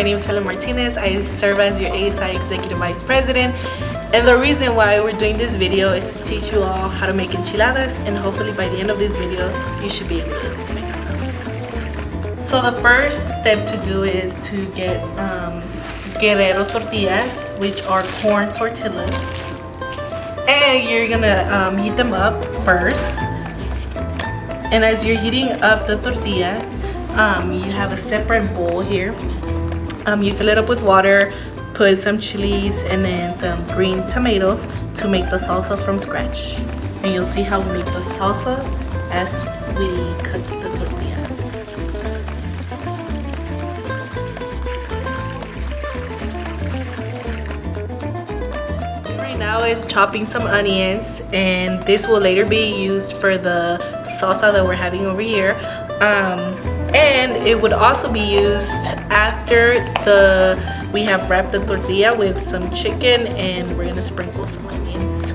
name is Helen Martinez. I serve as your ASI Executive Vice President. And the reason why we're doing this video is to teach you all how to make enchiladas, and hopefully by the end of this video, you should be able to make some. So the first step to do is to get Guerrero tortillas, which are corn tortillas. And you're gonna heat them up first. And as you're heating up the tortillas, you have a separate bowl here. You fill it up with water, put some chilies and then some green tomatoes to make the salsa from scratch. And you'll see how we make the salsa as we cook the tortillas. Right now is chopping some onions, and this will later be used for the salsa that we're having over here. And it would also be used after we have wrapped the tortilla with some chicken, and we're gonna sprinkle some onions.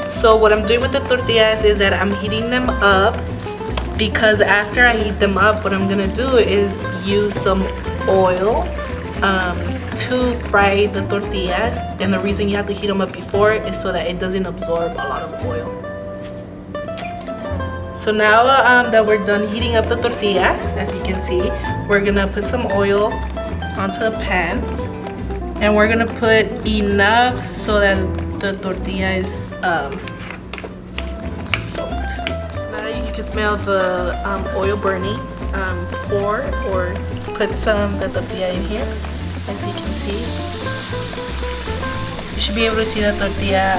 So what I'm doing with the tortillas is that I'm heating them up, because after I heat them up, what I'm gonna do is use some oil to fry the tortillas. And the reason you have to heat them up before is so that it doesn't absorb a lot of oil. So now that we're done heating up the tortillas, as you can see, we're gonna put some oil onto the pan, and we're gonna put enough so that the tortilla is soaked. Now that you can smell the oil burning, pour or put some the tortilla in here. As you can see, you should be able to see the tortilla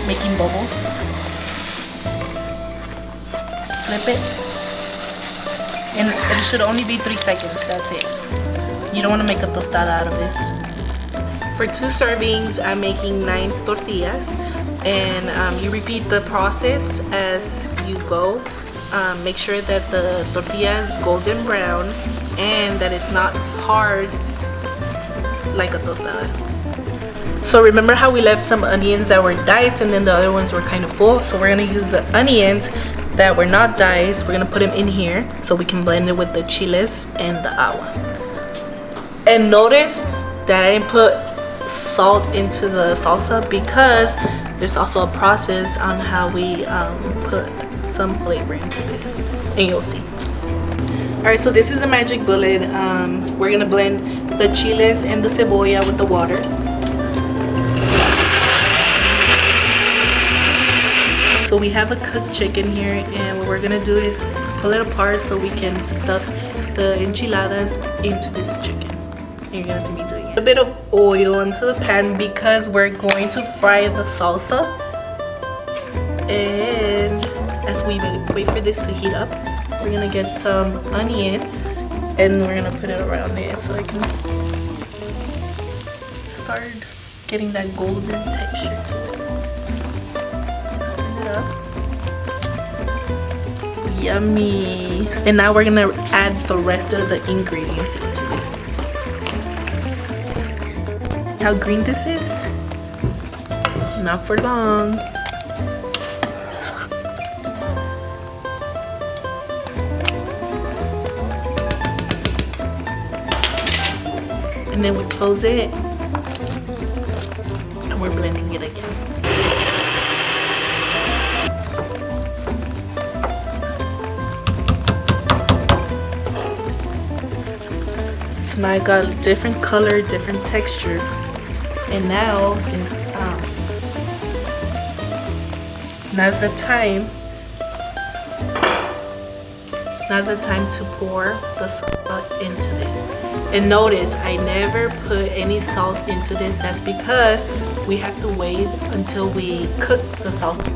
making bubbles. Flip it, and it should only be 3 seconds. That's it. You don't want to make a tostada out of this. For 2 servings, I'm making 9 tortillas, and you repeat the process as you go. Make sure that the tortilla is golden brown and that it's not hard like a tostada. So remember how we left some onions that were diced and then the other ones were kind of full? So we're gonna use the onions that were not diced. We're gonna put them in here so we can blend it with the chiles and the agua. And notice that I didn't put salt into the salsa, because there's also a process on how we put some flavor into this, and you'll see. Alright, so this is a magic bullet. We're gonna blend the chiles and the cebolla with the water. So we have a cooked chicken here, and what we're gonna do is pull it apart so we can stuff the enchiladas into this chicken. And you're gonna see me doing it. A bit of oil into the pan because we're going to fry the salsa. And as we wait for this to heat up, we're gonna get some onions and we're gonna put it around it so I can start getting that golden texture to it. Yummy. And now we're gonna add the rest of the ingredients into this. See how green this is? Not for long. And then we close it and we're blending it again. So now I got a different color, different texture. And now, since now's the time to pour the salsa into this. And notice I never put any salt into this. That's because we have to wait until we cook the salsa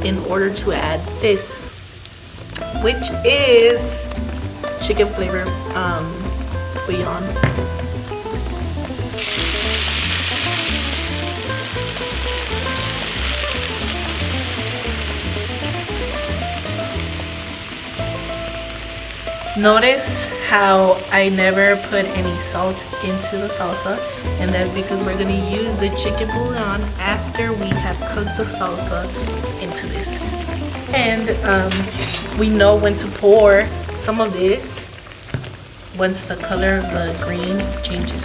in order to add this, which is chicken flavor bouillon. Notice how I never put any salt into the salsa, and that's because we're going to use the chicken bouillon after we have cooked the salsa into this. And we know when to pour some of this once the color of the green changes.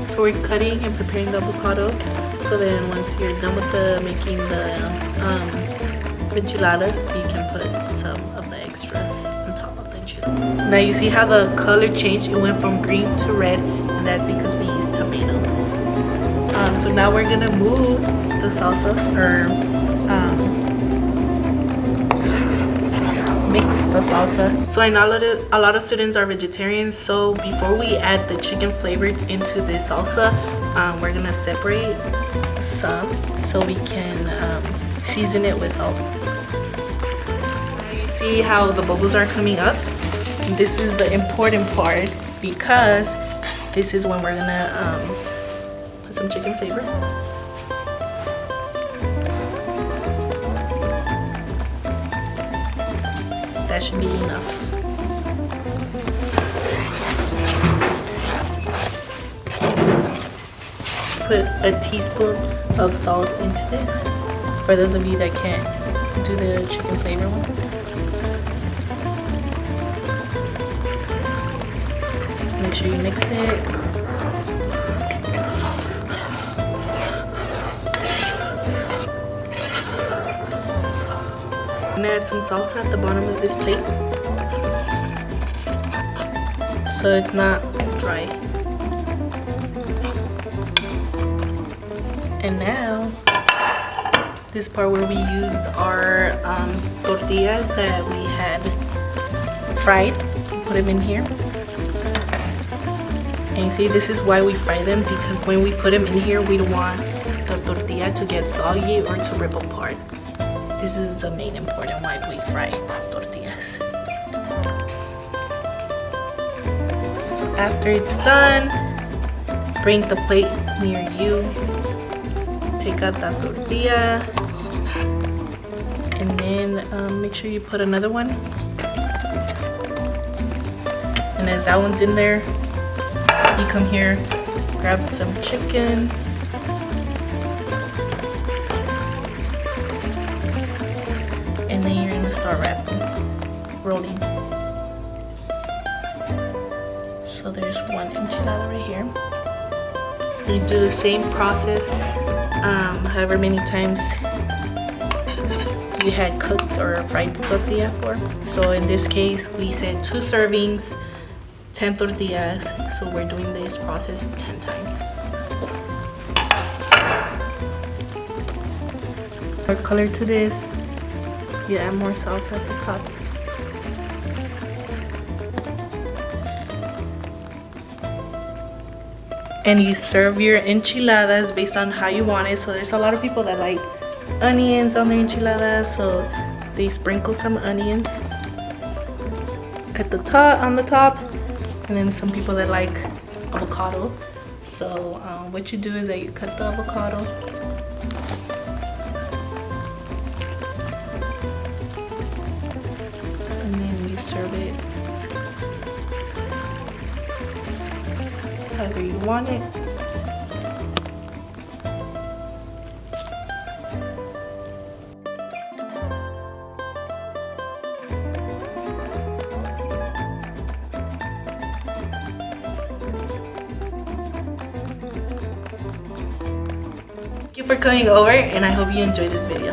So we're cutting and preparing the avocado. So then once you're done with making the enchiladas, you can put some of the extras on top of the enchilada. Now you see how the color changed? It went from green to red, and that's because we used tomatoes. So now we're gonna move the salsa, or mix the salsa. So I know a lot of students are vegetarians, so before we add the chicken flavor into this salsa, we're gonna separate some so we can season it with salt. You see how the bubbles are coming up? This is the important part, because this is when we're gonna put some chicken flavor. That should be enough. Put a teaspoon of salt into this, for those of you that can't do the chicken flavor one. Make sure you mix it. I'm gonna add some salsa at the bottom of this plate so it's not dry. And now this part where we used our tortillas that we had fried, put them in here. And you see, this is why we fry them, because when we put them in here, we don't want the tortilla to get soggy or to rip apart. This is the main important why we fry tortillas. So after it's done, bring the plate near you. Take out that tortilla, and then make sure you put another one. And as that one's in there, you come here, grab some chicken. And then you're gonna start wrapping, rolling. So there's one enchilada right here. You do the same process however many times you had cooked or fried the tortilla for. So in this case, we said 2 servings, 10 tortillas. So we're doing this process 10 times. More color to this. You add more salsa at the top. And you serve your enchiladas based on how you want it. So there's a lot of people that like onions on their enchiladas, so they sprinkle some onions at the top, on the top. And then some people that like avocado. So what you do is that you cut the avocado, and then you serve it however you want it. Thank you for coming over, and I hope you enjoyed this video.